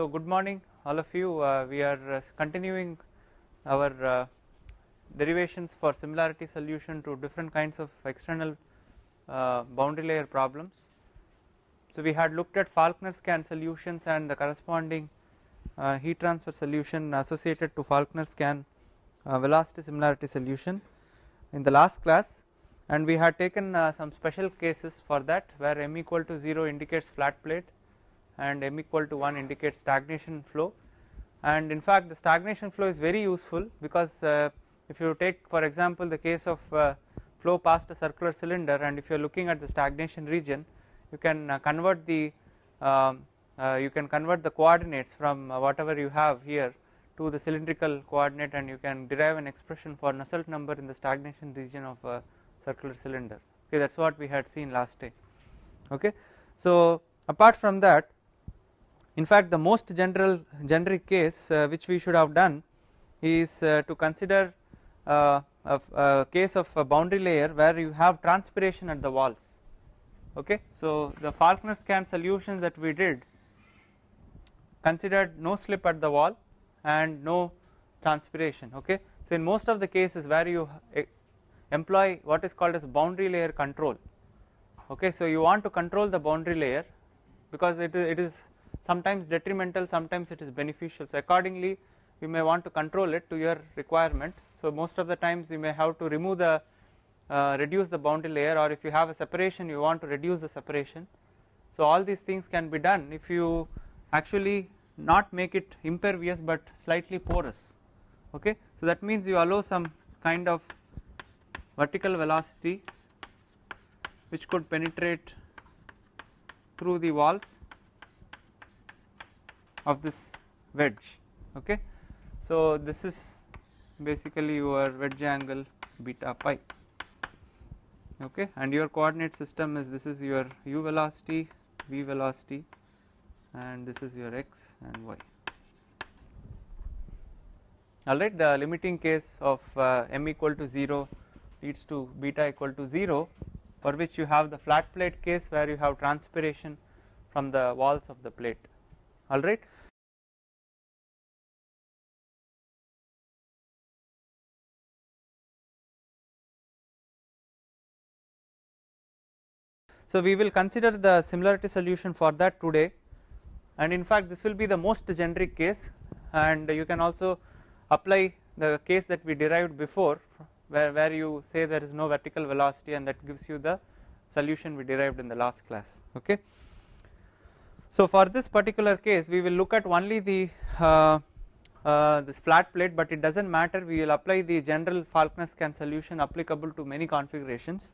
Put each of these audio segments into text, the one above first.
So good morning all of you. We are continuing our derivations for similarity solution to different kinds of external boundary layer problems. So we had looked at Falkner-Scan solutions and the corresponding heat transfer solution associated to Falkner-Scan velocity similarity solution in the last class, and we had taken some special cases for that where m equal to 0 indicates flat plate and m equal to 1 indicates stagnation flow. And in fact the stagnation flow is very useful because if you take for example the case of flow past a circular cylinder, and if you are looking at the stagnation region, you can convert the coordinates from whatever you have here to the cylindrical coordinate, and you can derive an expression for Nusselt number in the stagnation region of a circular cylinder. Okay, that is what we had seen last time. Okay, so apart from that, in fact the most generic case which we should have done is to consider a case of a boundary layer where you have transpiration at the walls. Okay, so the Falkner-Scan solutions that we did considered no slip at the wall and no transpiration. Okay, so in most of the cases where you employ what is called as boundary layer control. Okay, so you want to control the boundary layer because it is sometimes detrimental, sometimes it is beneficial. So accordingly you may want to control it to your requirement. So most of the times you may have to remove the reduce the boundary layer, or if you have a separation you want to reduce the separation. So all these things can be done if you actually not make it impervious but slightly porous. Okay, so that means you allow some kind of vertical velocity which could penetrate through the walls of this wedge. Okay, so this is basically your wedge angle beta pi. Okay, and your coordinate system is, this is your u velocity, v velocity, and this is your x and y. Alright, the limiting case of m equal to 0 leads to beta equal to 0, for which you have the flat plate case where you have transpiration from the walls of the plate. Alright. So we will consider the similarity solution for that today, and in fact this will be the most generic case, and you can also apply the case that we derived before where you say there is no vertical velocity, and that gives you the solution we derived in the last class. Okay, so for this particular case we will look at only the this flat plate, but it does not matter, we will apply the general Falkner-Scan solution applicable to many configurations.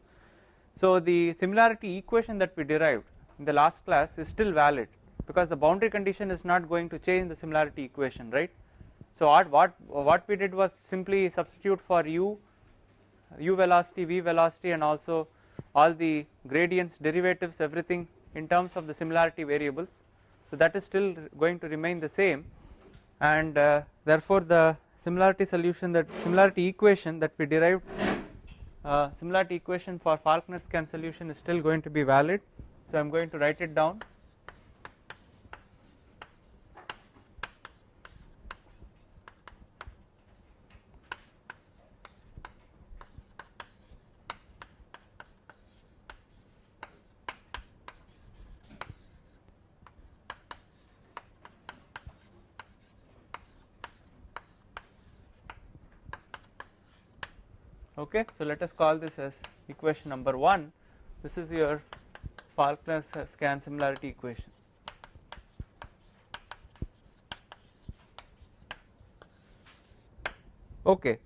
So the similarity equation that we derived in the last class is still valid because the boundary condition is not going to change the similarity equation, right. So what we did was simply substitute for u velocity, v velocity, and also all the gradients, derivatives, everything in terms of the similarity variables. So that is still going to remain the same, and therefore the similarity equation that we derived, similarity equation for Falkner-Scan solution is still going to be valid. So I am going to write it down. Okay, so let us call this as equation number 1. This is your Falkner-Scan similarity equation. Okay,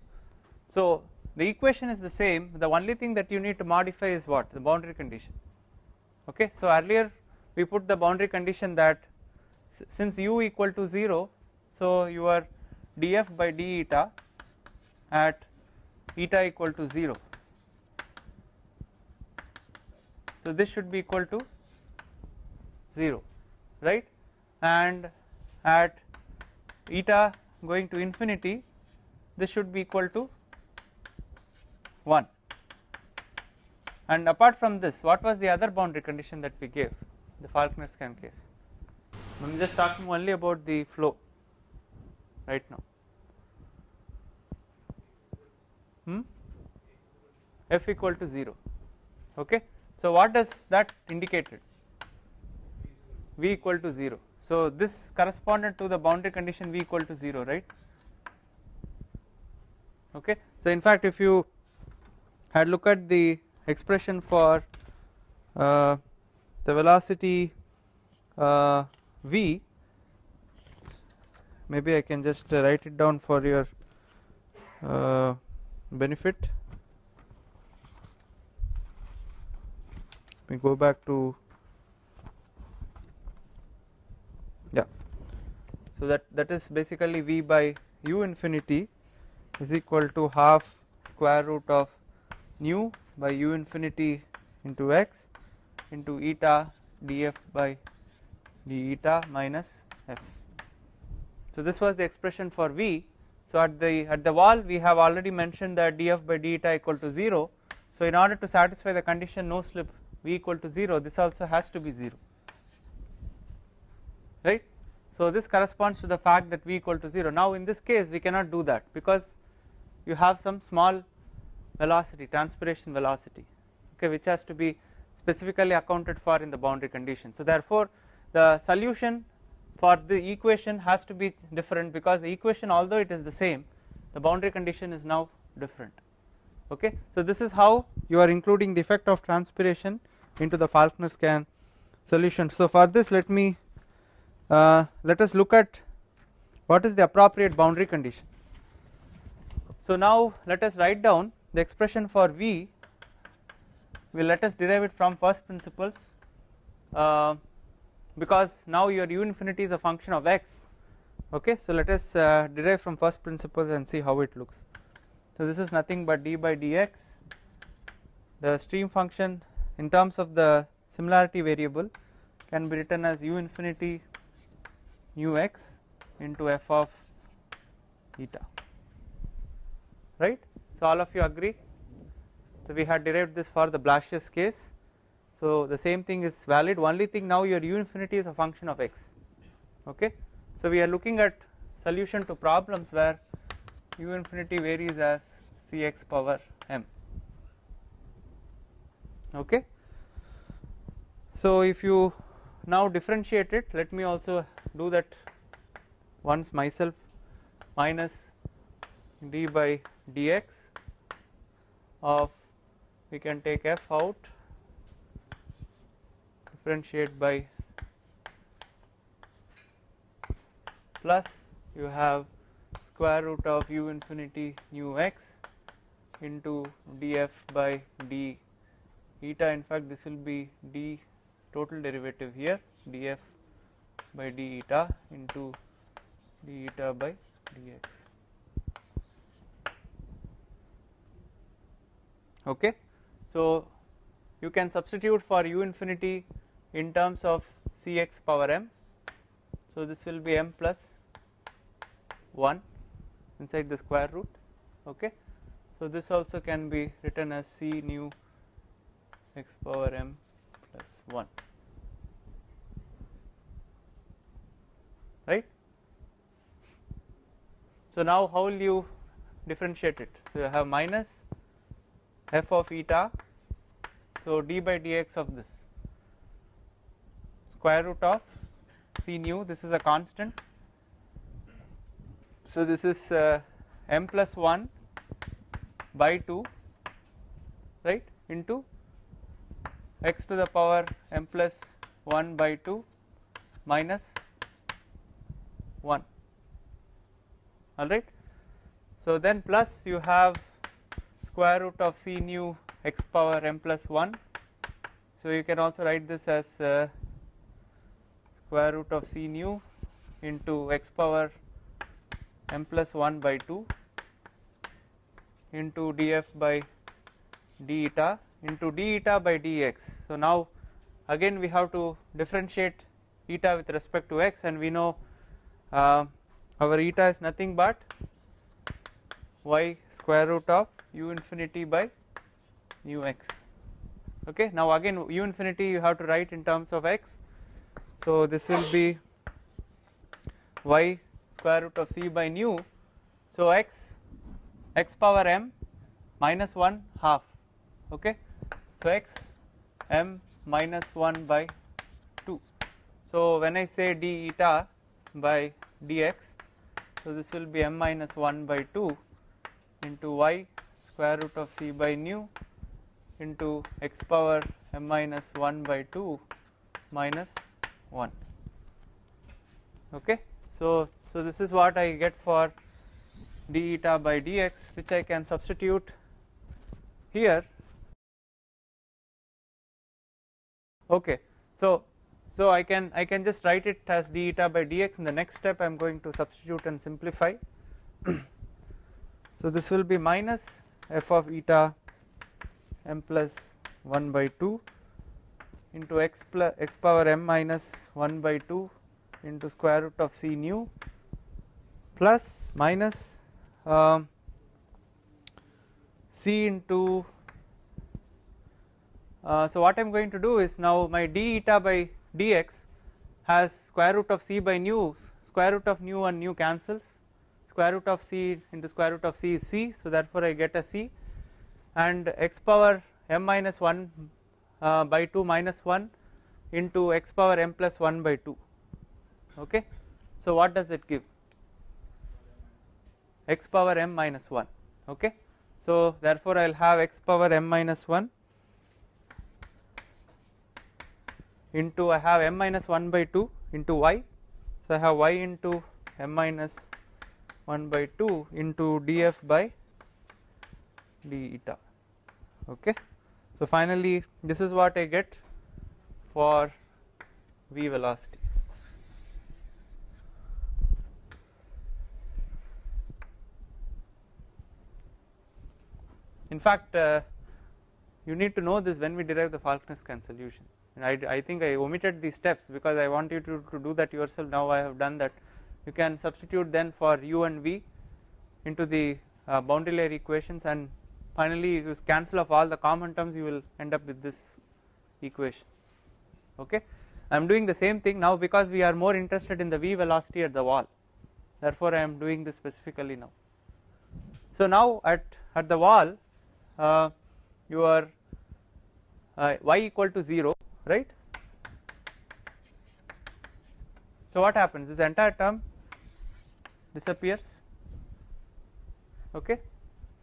so the equation is the same, the only thing that you need to modify is what? The boundary condition. Okay, so earlier we put the boundary condition that since u equal to 0, so your df by d eta at eta equal to 0, so this should be equal to 0, right, and at eta going to infinity this should be equal to 1. And apart from this, what was the other boundary condition that we gave the Falkner-Scan case? I am just talking only about the flow right now. F equal to 0. Okay. So what does that indicated? V equal to 0. So this corresponded to the boundary condition V equal to 0, right? Okay. So in fact, if you had look at the expression for the velocity V, maybe I can just write it down for your benefit. We go back to, yeah, so that is basically V by u infinity is equal to half square root of nu by u infinity into x into eta df by d eta minus f. So this was the expression for V. So at the wall we have already mentioned that df by d eta equal to 0. So in order to satisfy the condition no slip V equal to 0, this also has to be 0, right. So this corresponds to the fact that V equal to 0. Now in this case we cannot do that because you have some small velocity, transpiration velocity, okay, which has to be specifically accounted for in the boundary condition. So therefore the solution for the equation has to be different because the equation, although it is the same, the boundary condition is now different. Okay. So this is how you are including the effect of transpiration into the Falkner-Scan solution. So for this let us look at what is the appropriate boundary condition. So now let us write down the expression for V. Let us derive it from first principles because now your u infinity is a function of x. Okay. So let us derive from first principles and see how it looks. So this is nothing but d by dx, the stream function in terms of the similarity variable can be written as u infinity nu x into f of eta, right. So all of you agree. So we had derived this for the Blasius case. So the same thing is valid, only thing now your u infinity is a function of x. Okay. So we are looking at solution to problems where u infinity varies as cx power m. Okay. So if you now differentiate it, let me also do that once myself, minus d by dx of, we can take f out, differentiate by, plus you have square root of u infinity nu x into df by d eta. In fact this will be d total derivative here, df by d eta into d eta by dx. Okay. So you can substitute for u infinity in terms of cx power m. So this will be m plus 1 inside the square root. Okay. So this also can be written as c nu x power m plus 1, right. So now how will you differentiate it? So you have minus f of eta, so d by dx of this square root of c nu, this is a constant, so this is m plus 1 by 2, right, into x to the power m plus 1 by 2 minus 1, alright. So then plus you have square root of c nu x power m plus 1, so you can also write this as square root of c nu into x power m plus 1 by 2 into df by d eta into d eta by dx. So now again we have to differentiate eta with respect to x, and we know our eta is nothing but y square root of u infinity by nu x. Okay. Now again u infinity you have to write in terms of x, so this will be y square root of c by nu. So x power m minus 1 half, okay. So x m minus 1 by 2. So when I say d eta by dx, so this will be m minus 1 by 2 into y square root of c by nu into x power m minus 1 by 2 minus 1, okay. So this is what I get for d eta by dx, which I can substitute here, okay. So I can just write it as d eta by dx. In the next step I am going to substitute and simplify. So this will be minus f of eta m plus 1 by 2 into x power m minus 1 by 2 into square root of c nu plus minus c into so what I am going to do is, now my d eta by dx has square root of c by nu, square root of nu and nu cancels, square root of c into square root of c is c, so therefore I get a c, and x power m minus 1 by 2 minus 1 into x power m plus 1 by 2, okay. So what does it give? X power m minus 1, okay. So therefore I will have x power m minus 1 into, I have m minus 1 by 2 into y, so I have y into m minus 1 by 2 into df by d eta, okay. So finally this is what I get for v velocity. In fact, you need to know this when we derive the Falkner-Scan solution, and I think I omitted these steps because I want you to do that yourself. Now I have done that. You can substitute then for u and v into the boundary layer equations, and finally you cancel off all the common terms, you will end up with this equation, okay. I am doing the same thing now because we are more interested in the v velocity at the wall, therefore I am doing this specifically now. So now at the wall, your y equal to 0, right. So what happens, this entire term disappears, okay.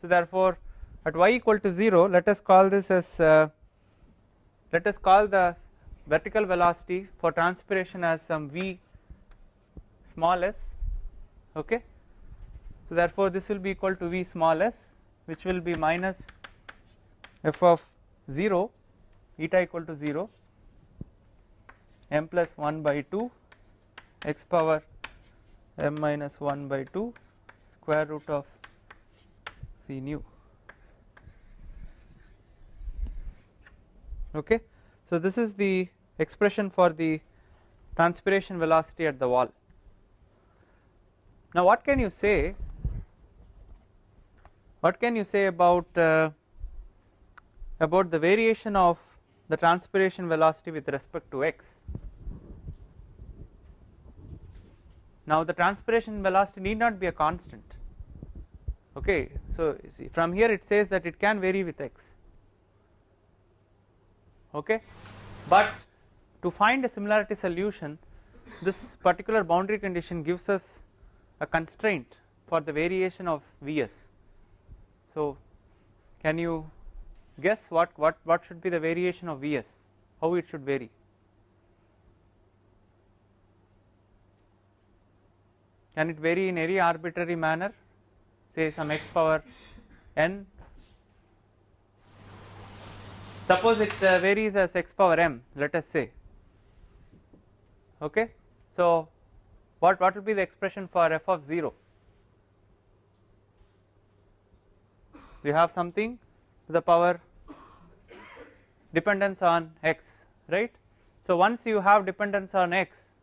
So therefore at y equal to 0, let us call this as let us call the vertical velocity for transpiration as some v small s, okay. So therefore this will be equal to v small s, which will be minus f of 0 eta equal to 0 m plus 1 by 2 x power m minus 1 by 2 square root of c nu, okay. So this is the expression for the transpiration velocity at the wall. Now what can you say about the variation of the transpiration velocity with respect to x? Now the transpiration velocity need not be a constant, okay. So see, from here it says that it can vary with x, okay, but to find a similarity solution, this particular boundary condition gives us a constraint for the variation of Vs. So can you guess what should be the variation of Vs, how it should vary? Can it vary in any arbitrary manner, say some x power n? Suppose it varies as x power m, let us say, okay. So what will be the expression for f of 0? We have something to the power dependence on x, right. So once you have dependence on x,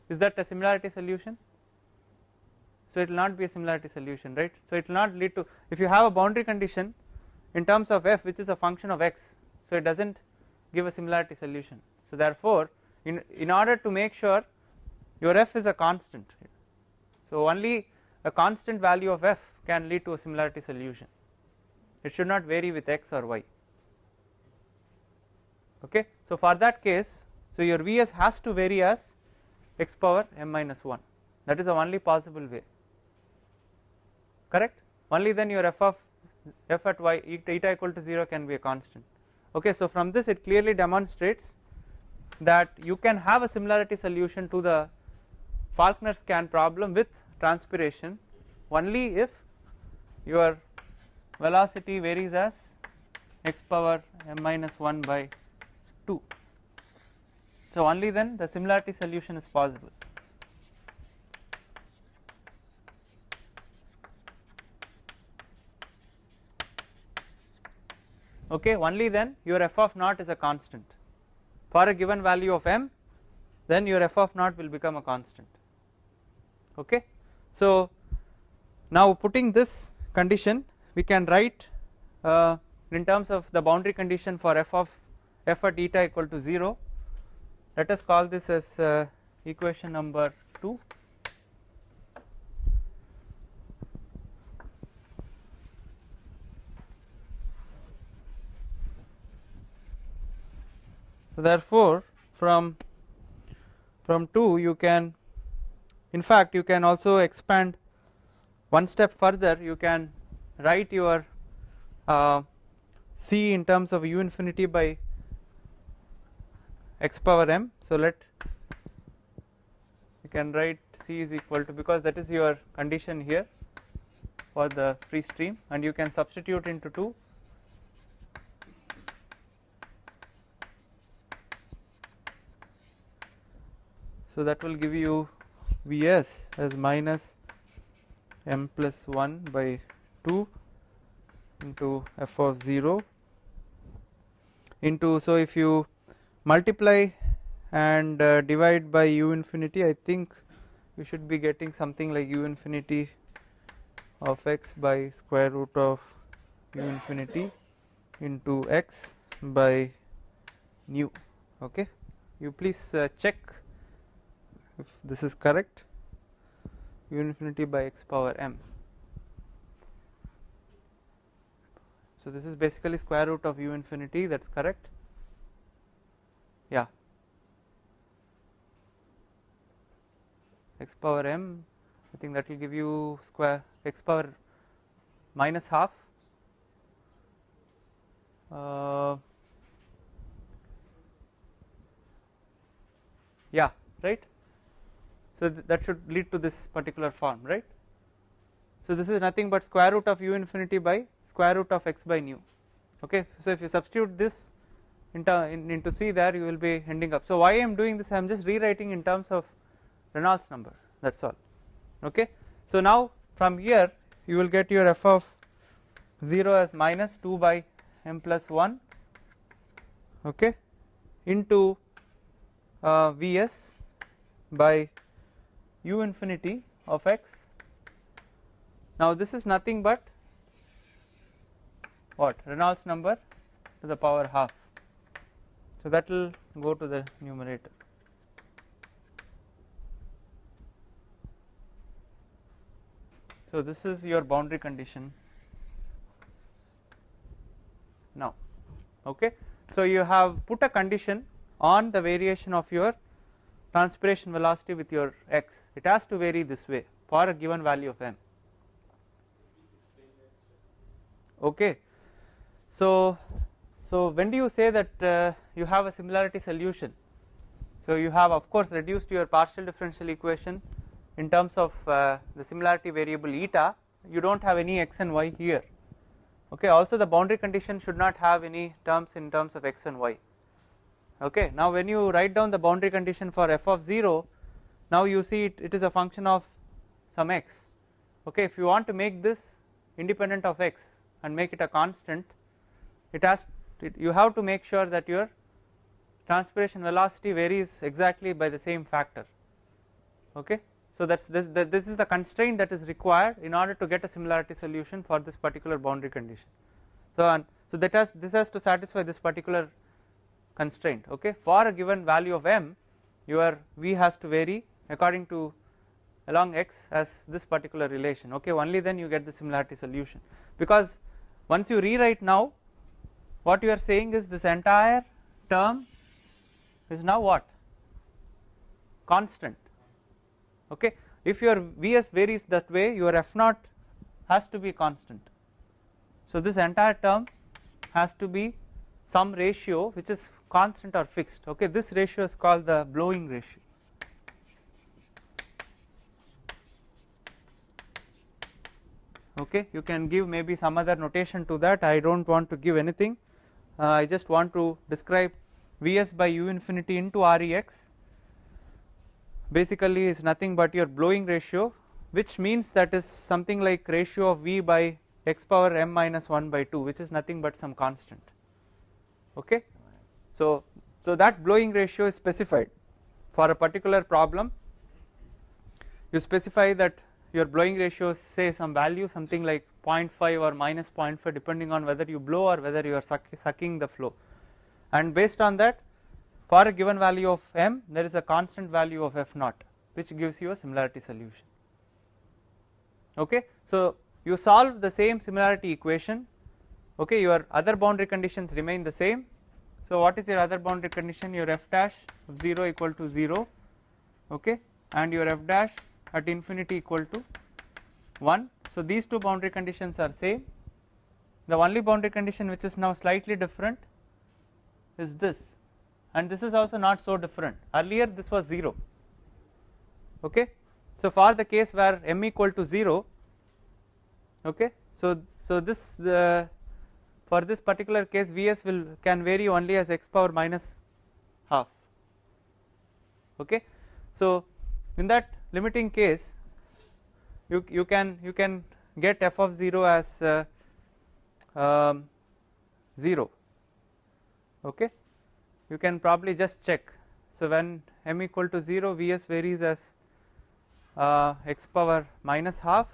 is that a similarity solution? So it will not be a similarity solution, right. So it will not lead to, if you have a boundary condition in terms of f which is a function of x, so it does not give a similarity solution. So therefore in order to make sure your f is a constant, So only a constant value of f can lead to a similarity solution, it should not vary with x or y. Okay. So for that case, so your Vs has to vary as x power m minus 1, that is the only possible way, correct. Only then your f at y eta equal to 0 can be a constant. Okay. So from this it clearly demonstrates that you can have a similarity solution to the Falkner-Scan problem with transpiration only if your velocity varies as x power m minus 1 by 2. So only then the similarity solution is possible. Okay, only then your f of naught is a constant. For a given value of m, then your f of naught will become a constant. Okay. So now putting this condition, we can write in terms of the boundary condition for f at eta equal to 0. Let us call this as equation number 2. So therefore from 2 you can, in fact you can also expand one step further, you can write your c in terms of u infinity by x power m. So you can write c is equal to, because that is your condition here for the free stream, and you can substitute into 2. So that will give you Vs as minus m plus 1 by 2 into f of 0 into, so if you multiply and divide by u infinity, I think you should be getting something like u infinity of x by square root of u infinity into x by nu. Okay. You please check if this is correct, u infinity by x power m. So this is basically square root of u infinity, that is correct. Yeah, x power m, I think that will give you square x power minus half, yeah, right. So that should lead to this particular form, right. So this is nothing but square root of u infinity by square root of x by nu. Okay. So if you substitute this into c, there you will be ending up. So why I am doing this, I am just rewriting in terms of Reynolds number, that is all. Okay. So now from here you will get your f of 0 as minus 2 by m plus 1, okay, into Vs by u infinity of x. Now this is nothing but what, Reynolds number to the power half. So that will go to the numerator. So this is your boundary condition now. Okay. So you have put a condition on the variation of your transpiration velocity with your x, it has to vary this way for a given value of m. Okay. So when do you say that you have a similarity solution? So you have of course reduced your partial differential equation in terms of the similarity variable eta, you do not have any x and y here. Okay. Also the boundary condition should not have any terms in terms of x and y. Okay. Now when you write down the boundary condition for f of 0, now you see it is a function of some x. Okay. If you want to make this independent of x and make it a constant, you have to make sure that your transpiration velocity varies exactly by the same factor. Okay. So this is the constraint that is required in order to get a similarity solution for this particular boundary condition. So this has to satisfy this particular constraint. Okay. For a given value of m, your v has to vary according to along x as this particular relation, okay, only then you get the similarity solution, because once you rewrite now, what you are saying is this entire term is now what, constant, okay. If your Vs varies that way, your f naught has to be constant, so this entire term has to be some ratio which is constant or fixed, okay. This ratio is called the blowing ratio, okay. You can give maybe some other notation to that, I do not want to give anything, I just want to describe Vs by u infinity into Rex basically is nothing but your blowing ratio, which means that is something like ratio of V by x power m minus 1 by 2, which is nothing but some constant, okay. So that blowing ratio is specified for a particular problem, you specify that your blowing ratio is say some value something like 0.5 or minus 0.5 depending on whether you blow or whether you are sucking the flow, and based on that for a given value of m there is a constant value of f naught which gives you a similarity solution, okay. So you solve the same similarity equation, okay, your other boundary conditions remain the same. So what is your other boundary condition, your f dash of 0 equal to 0, okay, and your f dash at infinity equal to 1. So these two boundary conditions are same, the only boundary condition which is now slightly different is this, and this is also not so different, earlier this was 0, okay. So for the case where m equal to 0, okay, so this for this particular case Vs can vary only as x power minus half, okay. So in that limiting case you can get f of 0 as 0, okay. You can probably just check, so when m equal to 0 Vs varies as x power minus half,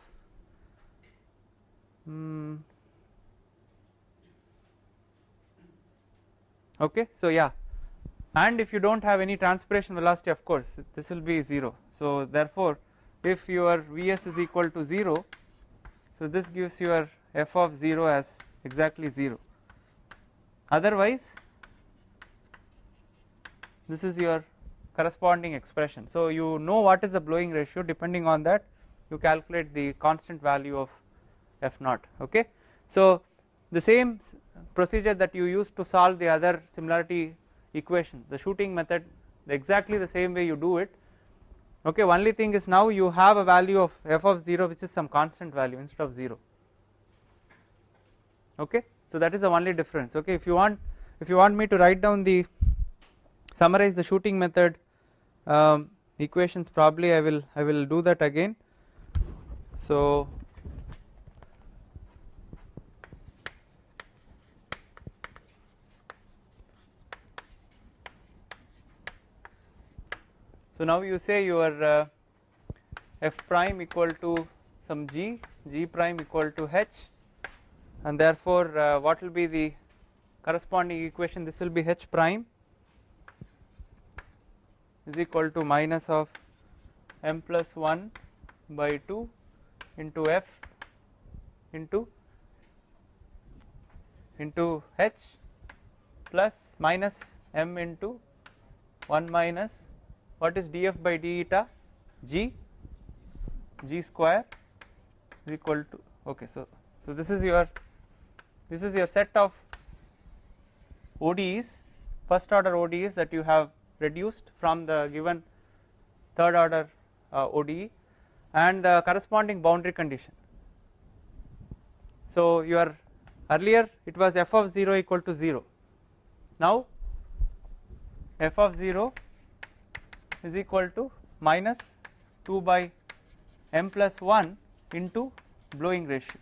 okay. So yeah, and if you do not have any transpiration velocity, of course this will be 0, so therefore if your Vs is equal to 0, so this gives your f of 0 as exactly 0, otherwise this is your corresponding expression. So you know what is the blowing ratio, depending on that you calculate the constant value of f naught, okay. So the same procedure that you used to solve the other similarity equation, the shooting method, exactly the same way you do it, okay. Only thing is now you have a value of f of 0 which is some constant value instead of 0, okay. So that is the only difference, okay. If you want me to write down the summarize the shooting method equations, probably I will do that again. So now you say your f prime equal to some g prime equal to h, and therefore what will be the corresponding equation, this will be h prime is equal to minus of m plus 1 by 2 into f into h plus minus m into 1 minus what is df by d eta g square is equal to, okay. So this is your set of ODEs, first order ODEs that you have reduced from the given third order ODE, and the corresponding boundary condition. So your earlier it was f of 0 equal to 0, now f of 0 is equal to minus 2 by m plus 1 into blowing ratio,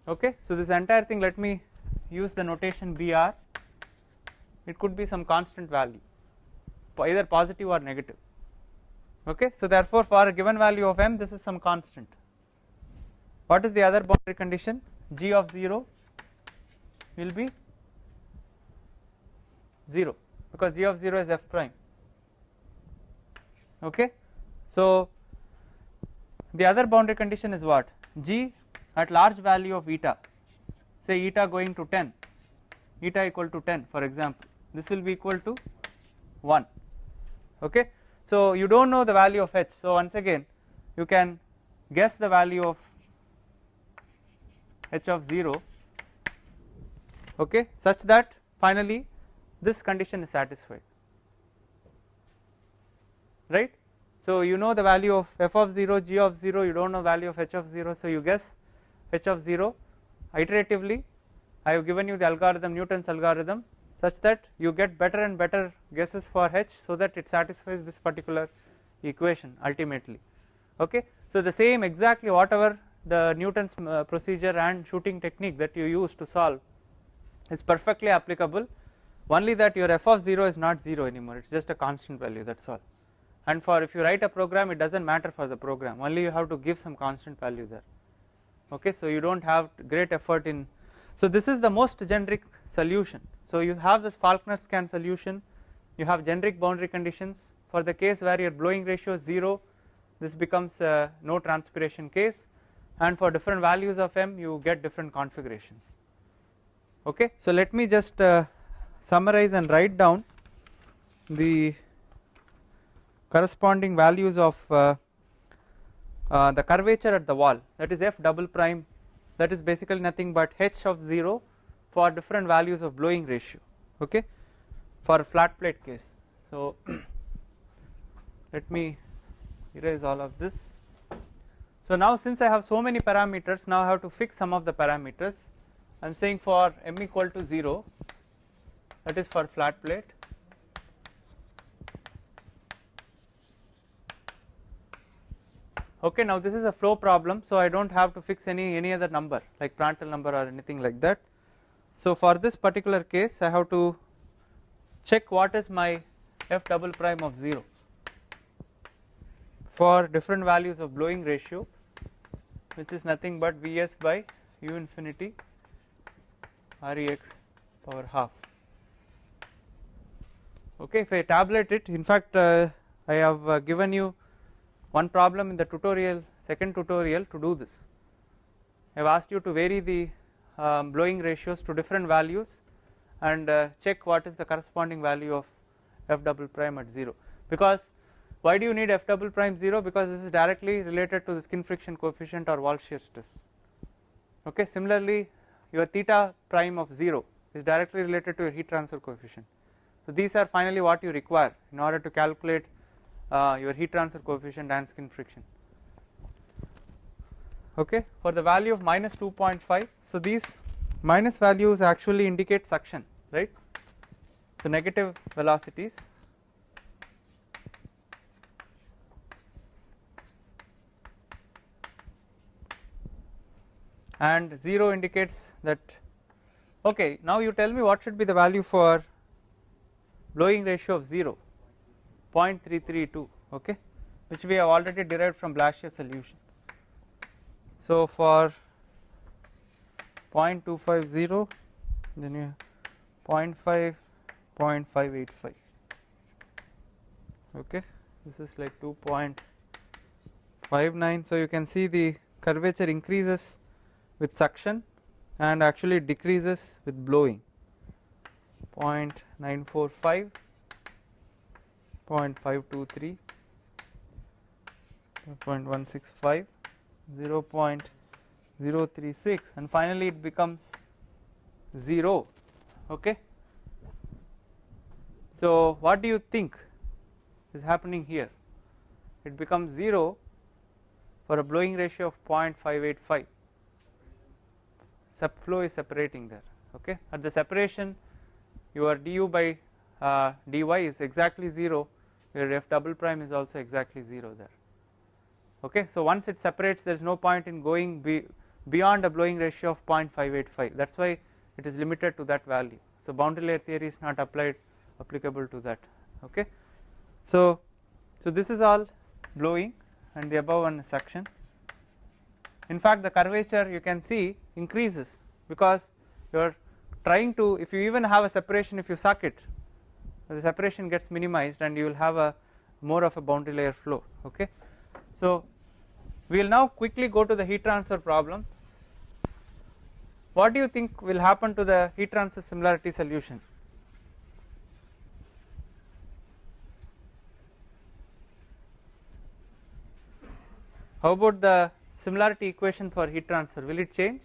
okay. So this entire thing, let me use the notation Br, it could be some constant value either positive or negative, okay. So therefore for a given value of m this is some constant. What is the other boundary condition, g of 0 will be 0 because g of 0 is f prime, okay. So The other boundary condition is what? G at large value of eta, say eta going to 10, eta equal to 10 for example, this will be equal to 1. Okay, so you don't know the value of h, so once again you can guess the value of h of 0, okay, such that finally this condition is satisfied, right. So you know the value of f of 0, g of 0, you don't know value of h of 0, so you guess h of 0 iteratively. I have given you the algorithm, Newton's algorithm, such that you get better and better guesses for h, so that it satisfies this particular equation ultimately. Okay, so the same exactly whatever the Newton's procedure and shooting technique that you use to solve is perfectly applicable, only that your f of 0 is not 0 anymore, it is just a constant value, that is all. And for if you write a program, it does not matter for the program, only you have to give some constant value there. Okay, so you do not have great effort in. So this is the most generic solution. So you have this Faulkner scan solution, you have generic boundary conditions. For the case where your blowing ratio is 0, this becomes a no transpiration case, and for different values of m you get different configurations. Okay, so let me just summarize and write down the corresponding values of the curvature at the wall, that is f double prime, that is basically nothing but h of 0 for different values of blowing ratio, okay, for a flat plate case. So let me erase all of this. So now since I have so many parameters, now I have to fix some of the parameters. I am saying for m equal to 0, that is for flat plate, okay. Now this is a flow problem, so I do not have to fix any other number like Prandtl number or anything like that. So for this particular case I have to check what is my f double prime of 0 for different values of blowing ratio, which is nothing but Vs by u infinity Rex power half. Okay, if I tabulate it, in fact I have given you one problem in the tutorial, second tutorial, to do this. I have asked you to vary the blowing ratios to different values and check what is the corresponding value of f double prime at 0. Because why do you need f double prime 0? Because this is directly related to the skin friction coefficient or wall shear stress. Okay, similarly your theta prime of 0 is directly related to your heat transfer coefficient. So these are finally what you require in order to calculate your heat transfer coefficient and skin friction. Okay, for the value of minus 2.5, so these minus values actually indicate suction, right? So negative velocities, and 0 indicates that. Okay, now you tell me what should be the value for blowing ratio of 0, 0.332, okay, which we have already derived from Blassius solution. So for 0.250, then you have 0.5, 0.585, okay, this is like 2.59. so you can see the curvature increases with suction and actually decreases with blowing, 0.945, 0.523, 0.165, 0.036, and finally it becomes 0, okay. So what do you think is happening here? It becomes 0 for a blowing ratio of 0.585. Flow is separating there, okay. At the separation your du by dy is exactly 0, your f double prime is also exactly 0 there, okay. So once it separates, there is no point in going beyond a blowing ratio of 0.585, that is why it is limited to that value. So boundary layer theory is not applicable to that, okay. So this is all blowing and the above one is suction. In fact the curvature you can see increases because you are trying to, if you even have a separation, if you suck it, the separation gets minimized and you will have a more of a boundary layer flow, okay. So We will now quickly go to the heat transfer problem. What do you think will happen to the heat transfer similarity solution? How about the similarity equation for heat transfer, will it change?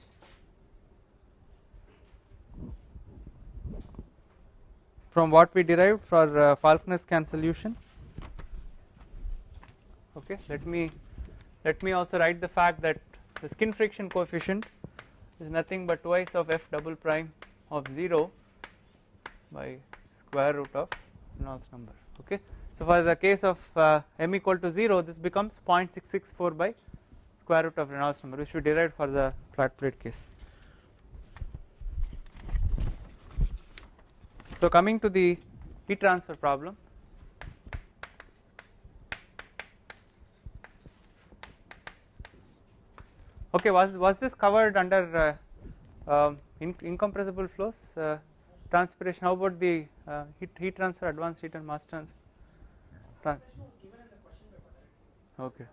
From what we derived for Falconer-Scan solution. Okay, let me also write the fact that the skin friction coefficient is nothing but twice of f double prime of 0 by square root of Reynolds number. Okay, so for the case of m equal to 0, this becomes 0.664 by square root of Reynolds number, which we derived for the flat plate case. So coming to the heat transfer problem. Okay, was this covered under incompressible flows, transpiration? How about the heat transfer, advanced heat and mass transfer? Okay,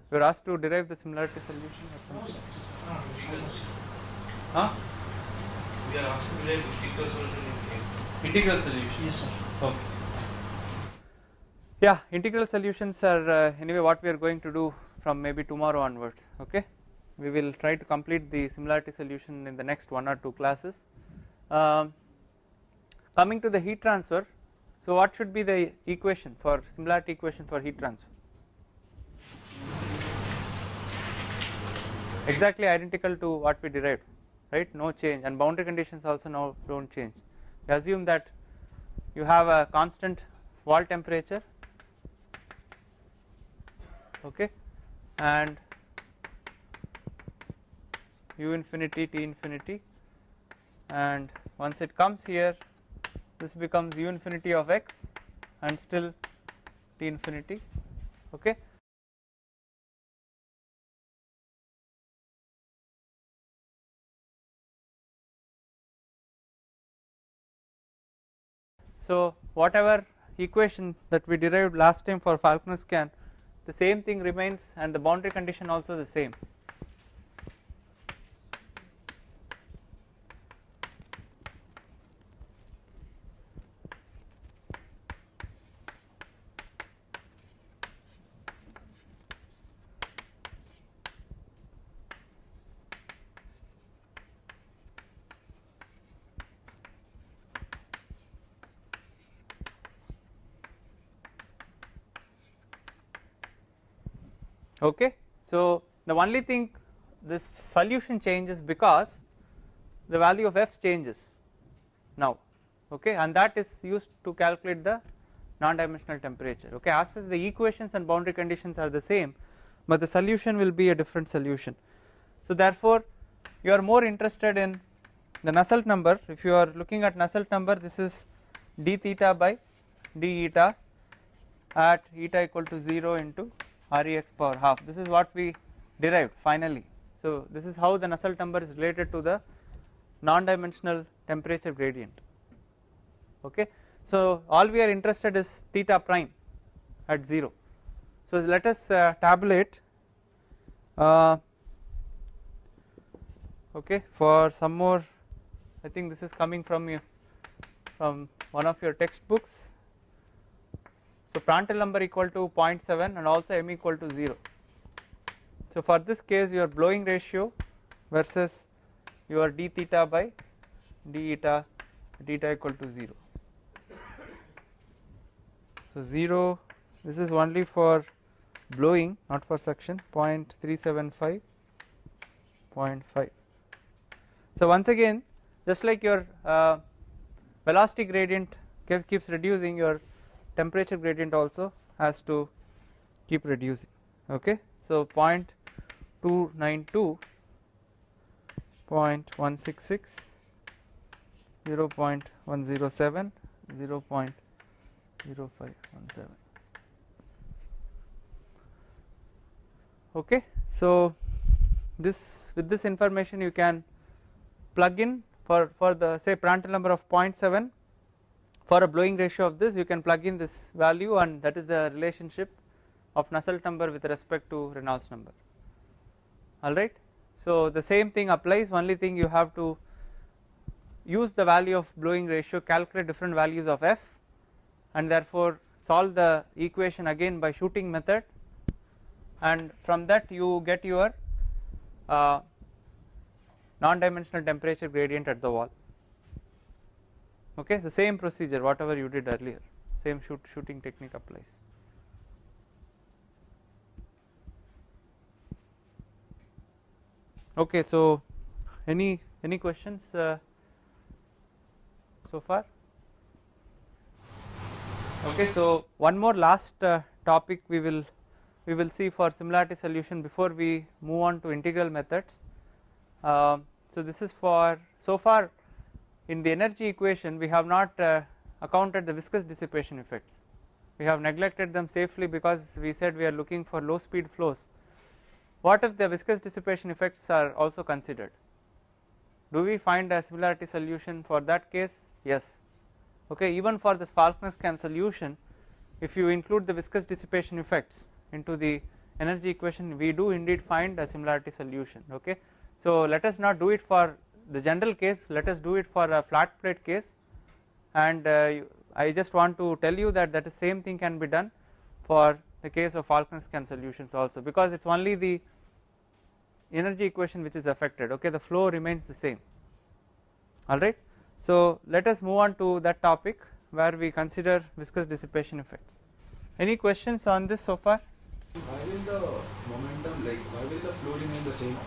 we were asked to derive the similarity solution or something. Huh? We are asked to derive integral solution. Integral solution. Yes, sir. Okay. Yeah, integral solutions are anyway what we are going to do from maybe tomorrow onwards. Okay, we will try to complete the similarity solution in the next 1 or 2 classes. Coming to the heat transfer, so what should be the equation for similarity equation for heat transfer? Exactly identical to what we derived, right? No change, and boundary conditions also now don't change. We assume that you have a constant wall temperature, okay, and u infinity, t infinity, and once it comes here, this becomes u infinity of x and still t infinity. Okay, so whatever equation that we derived last time for Falconer-Scan, the same thing remains, and the boundary condition also the same. Okay, so the only thing this solution changes because the value of f changes now, okay, and that is used to calculate the non-dimensional temperature. Okay, as such the equations and boundary conditions are the same, but the solution will be a different solution. So therefore you are more interested in the Nusselt number. If you are looking at Nusselt number, this is d theta by d eta at eta equal to 0 into Rex power half. This is what we derived finally. So this is how the Nusselt number is related to the non-dimensional temperature gradient. Okay, so all we are interested is theta prime at 0. So let us tabulate okay, for some more. I think this is coming from you, from one of your textbooks. So Prandtl number equal to 0.7 and also m equal to 0. So for this case your blowing ratio versus your d theta by d eta at eta equal to 0. So 0, this is only for blowing, not for suction, 0.375, 0.5. So once again, just like your velocity gradient keeps reducing, your temperature gradient also has to keep reducing. Okay, so 0.292, 0.166, 0.107, 0.0517. Okay, so this, with this information you can plug in for the say Prandtl number of 0.7. For a blowing ratio of this, you can plug in this value, and that is the relationship of Nusselt number with respect to Reynolds number. alright. So the same thing applies, only thing you have to use the value of blowing ratio, calculate different values of f, and therefore solve the equation again by shooting method, and from that you get your non-dimensional temperature gradient at the wall. Okay, the same procedure whatever you did earlier, same shooting technique applies. Okay, so any questions so far? Okay, so one more last topic we will see for similarity solution before we move on to integral methods. So this is for, so far in the energy equation we have not accounted the viscous dissipation effects, we have neglected them safely because we said we are looking for low speed flows. What if the viscous dissipation effects are also considered? Do we find a similarity solution for that case? Yes. Okay, even for this Falkner-Scan solution, if you include the viscous dissipation effects into the energy equation, we do indeed find a similarity solution. Okay, so let us not do it for the general case, let us do it for a flat plate case, and I just want to tell you that the same thing can be done for the case of Falkner-Scan solutions also, because it is only the energy equation which is affected. Okay, the flow remains the same. Alright, so let us move on to that topic where we consider viscous dissipation effects. Any questions on this so far? Why will the momentum, like why will the flow remain the same?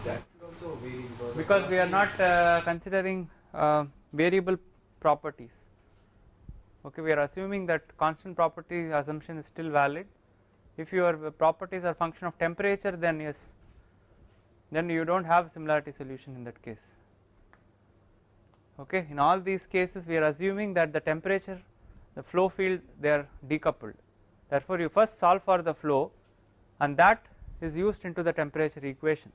That will also vary because we are not considering variable properties. Okay, we are assuming that constant property assumption is still valid. If your properties are function of temperature, then yes, then you do not have similarity solution in that case. Okay, in all these cases we are assuming that the temperature, the flow field, they are decoupled. Therefore you first solve for the flow and that is used into the temperature equation.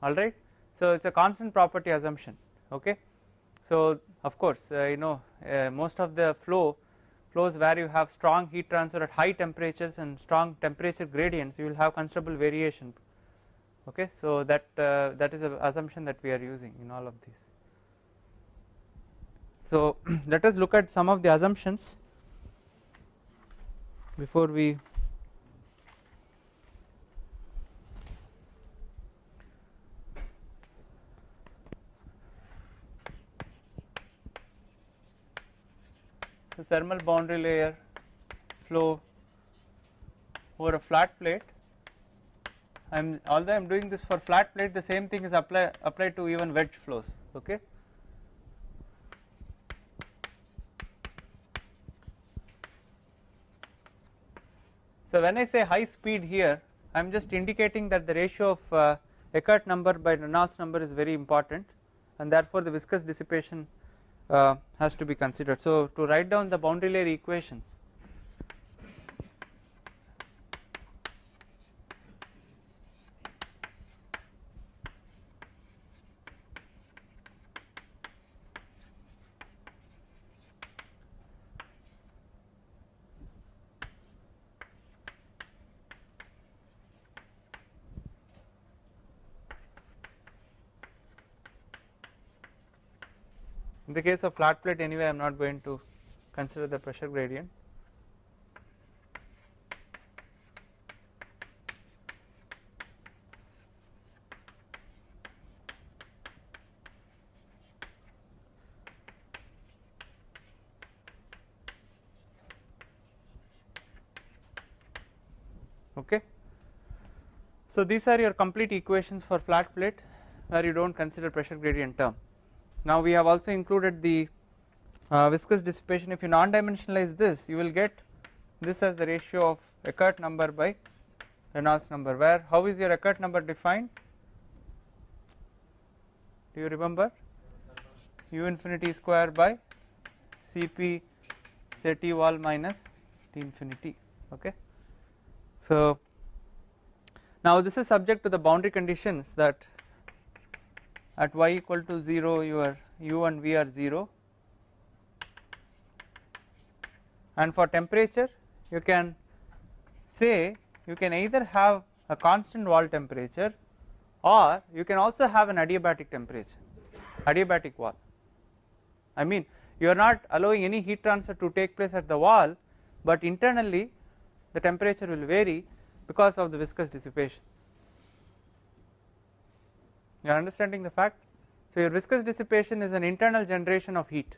Alright, so it is a constant property assumption. Okay, so of course most of the flows where you have strong heat transfer at high temperatures and strong temperature gradients, you will have considerable variation. Okay, so that is the assumption that we are using in all of these. So let us look at some of the assumptions before we the thermal boundary layer flow over a flat plate. Although I am doing this for flat plate, the same thing is applied to even wedge flows. Okay. So when I say high speed here, I am just indicating that the ratio of Eckert number by Reynolds number is very important, and therefore the viscous dissipation has to be considered. So to write down the boundary layer equations, in the case of flat plate anyway I am not going to consider the pressure gradient. Okay. So these are your complete equations for flat plate where you do not consider pressure gradient term. Now we have also included the viscous dissipation. If you non-dimensionalize this, you will get this as the ratio of Eckert number by Reynolds number, where how is your Eckert number defined? Do you remember? U infinity square by Cp say T wall minus T infinity. Okay. So now this is subject to the boundary conditions that at y equal to 0 your u and v are 0, and for temperature you can say you can either have a constant wall temperature, or you can also have an adiabatic temperature, adiabatic wall. I mean, you are not allowing any heat transfer to take place at the wall, but internally the temperature will vary because of the viscous dissipation. You are understanding the fact? So your viscous dissipation is an internal generation of heat.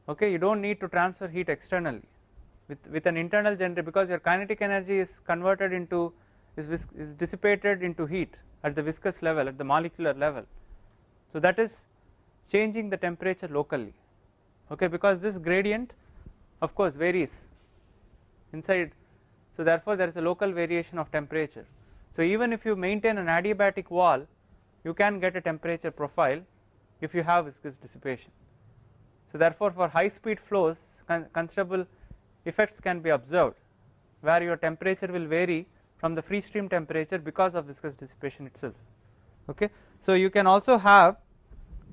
Okay, you do not need to transfer heat externally with an internal generator, because your kinetic energy is converted into is dissipated into heat at the viscous level, at the molecular level. So that is changing the temperature locally, okay, because this gradient of course varies inside. So therefore there is a local variation of temperature. So even if you maintain an adiabatic wall, you can get a temperature profile if you have viscous dissipation. So therefore for high speed flows considerable effects can be observed, where your temperature will vary from the free stream temperature because of viscous dissipation itself. Okay. So you can also have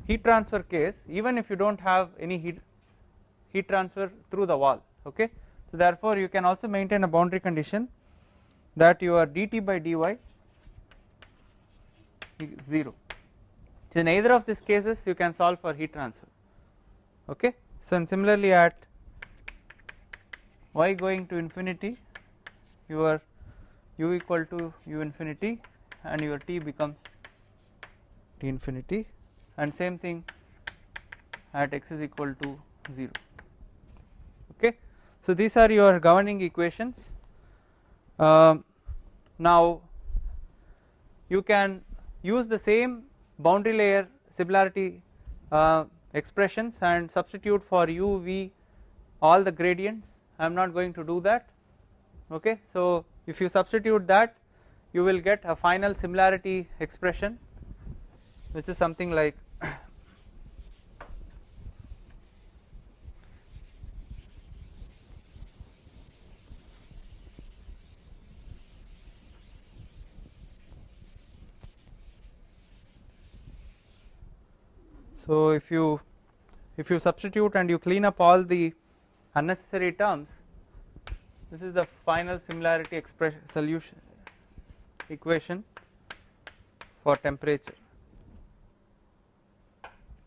heat transfer case even if you do not have any heat transfer through the wall. Okay. So therefore you can also maintain a boundary condition that your dt by dy is 0. So in either of these cases you can solve for heat transfer. Okay. So and similarly at y going to infinity, your u equal to u infinity and your t becomes t infinity, and same thing at x is equal to 0. Okay. So these are your governing equations. Now you can use the same boundary layer similarity expressions and substitute for u, v, all the gradients. I am not going to do that. Okay. So if you substitute that, you will get a final similarity expression, which is something like so if you substitute and you clean up all the unnecessary terms, this is the final similarity expression solution equation for temperature,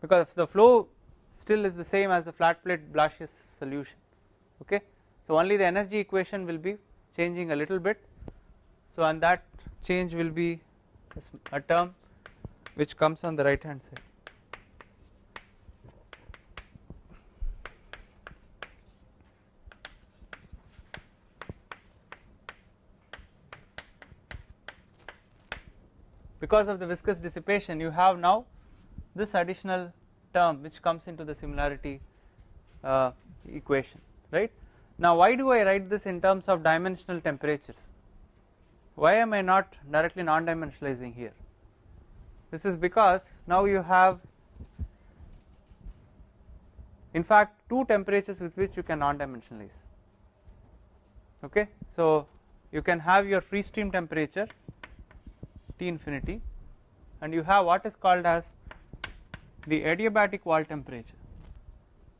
because the flow still is the same as the flat plate Blasius solution. Okay. So only the energy equation will be changing a little bit. So and that change will be a term which comes on the right hand side. Because of the viscous dissipation, you have now this additional term which comes into the similarity equation, right. Now why do I write this in terms of dimensional temperatures? Why am I not directly non-dimensionalizing here? This is because now you have in fact two temperatures with which you can non-dimensionalize. Okay. So you can have your free stream temperature T infinity, and you have what is called as the adiabatic wall temperature.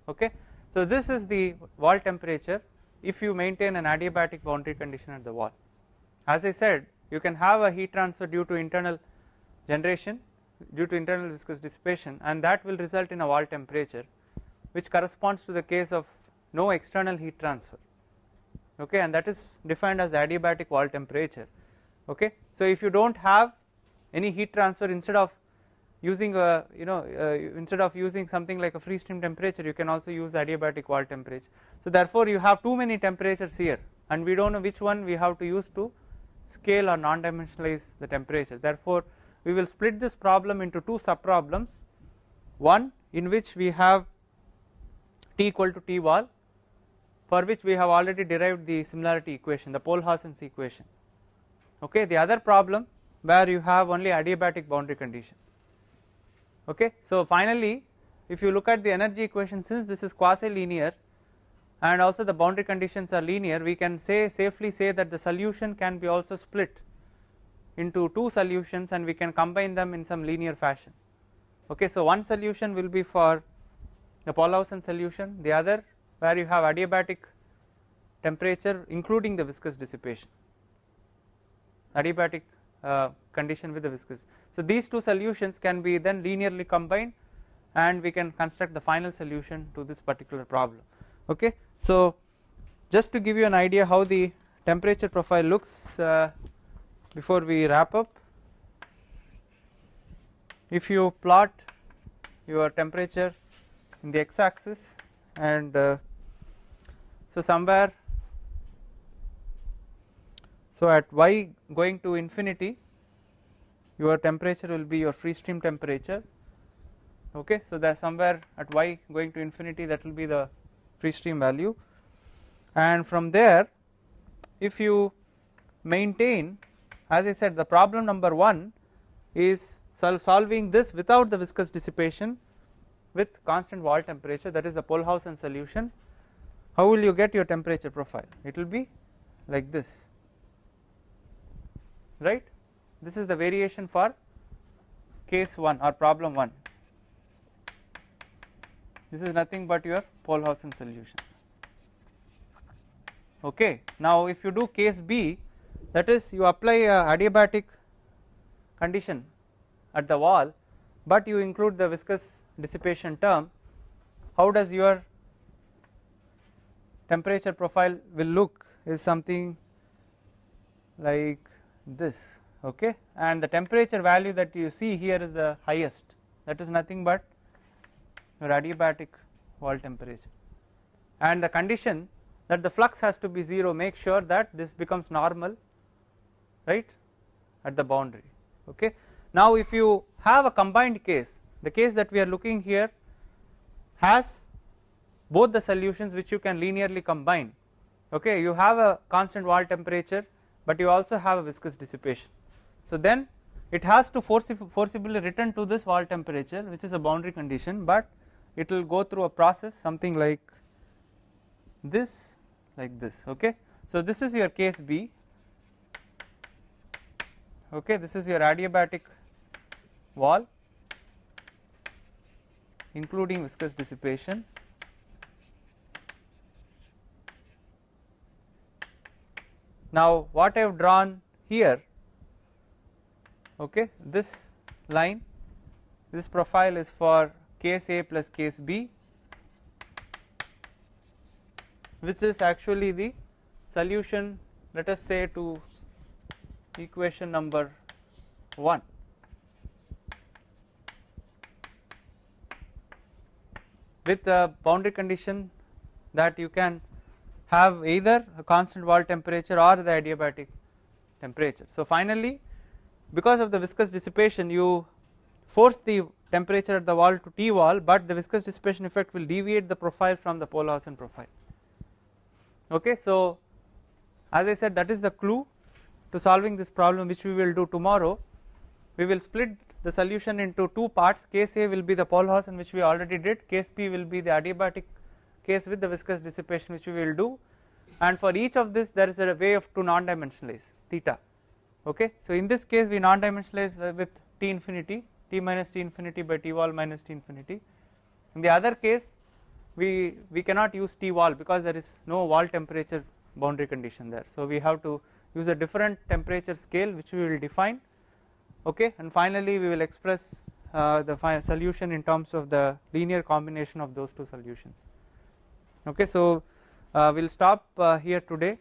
Okay. So this is the wall temperature if you maintain an adiabatic boundary condition at the wall. As I said, you can have a heat transfer due to internal generation, due to internal viscous dissipation, and that will result in a wall temperature which corresponds to the case of no external heat transfer. Okay. And that is defined as the adiabatic wall temperature. Okay. So if you do not have any heat transfer, instead of using instead of using something like a free stream temperature, you can also use adiabatic wall temperature. So therefore you have too many temperatures here, and we do not know which one we have to use to scale or non-dimensionalize the temperature. Therefore we will split this problem into two sub problems, one in which we have T equal to T wall, for which we have already derived the similarity equation, the Polhassen's equation. Okay. The other problem where you have only adiabatic boundary condition. Okay. So finally if you look at the energy equation, since this is quasi linear and also the boundary conditions are linear, we can safely say that the solution can be also split into two solutions and we can combine them in some linear fashion. Okay. So one solution will be for the Polhausen solution, the other where you have adiabatic temperature including the viscous dissipation. adiabatic condition with the viscous. So these two solutions can be then linearly combined and we can construct the final solution to this particular problem. Okay. So just to give you an idea how the temperature profile looks before we wrap up, if you plot your temperature in the x axis and so somewhere, so at y going to infinity your temperature will be your free stream temperature. Okay, so there somewhere at y going to infinity that will be the free stream value, and from there if you maintain, as I said, the problem number 1 is solving this without the viscous dissipation with constant wall temperature, that is the Polhausen solution. How will you get your temperature profile? It will be like this, right? This is the variation for case 1 or problem 1. This is nothing but your Polhausen solution. Okay. Now if you do case B, that is you apply a adiabatic condition at the wall but you include the viscous dissipation term, how does your temperature profile will look is something like this. Okay, and the temperature value that you see here is the highest, that is nothing but your adiabatic wall temperature, and the condition that the flux has to be 0 make sure that this becomes normal, right, at the boundary. Okay. Now if you have a combined case, the case that we are looking here has both the solutions which you can linearly combine. Okay, you have a constant wall temperature but you also have a viscous dissipation, so then it has to forcibly return to this wall temperature which is a boundary condition, but it will go through a process something like this, like this. Okay, so this is your case B. Okay, this is your adiabatic wall including viscous dissipation. Now what I have drawn here, okay, this line, this profile is for case A plus case B, which is actually the solution, let us say, to equation number 1. With the boundary condition that you can have either a constant wall temperature or the adiabatic temperature. So finally, because of the viscous dissipation, you force the temperature at the wall to T wall, but the viscous dissipation effect will deviate the profile from the Polhausen profile. Okay, so as I said, that is the clue to solving this problem, which we will do tomorrow. We will split the solution into two parts. Case A will be the Polhausen, which we already did. Case B will be the adiabatic case with the viscous dissipation, which we will do, and for each of this there is a way of to non-dimensionalize theta. Okay, so in this case we non-dimensionalize with T infinity, T minus T infinity by T wall minus T infinity. In the other case we cannot use T wall because there is no wall temperature boundary condition there, so we have to use a different temperature scale which we will define. Okay, and finally we will express the final solution in terms of the linear combination of those two solutions. Okay, so we will stop here today.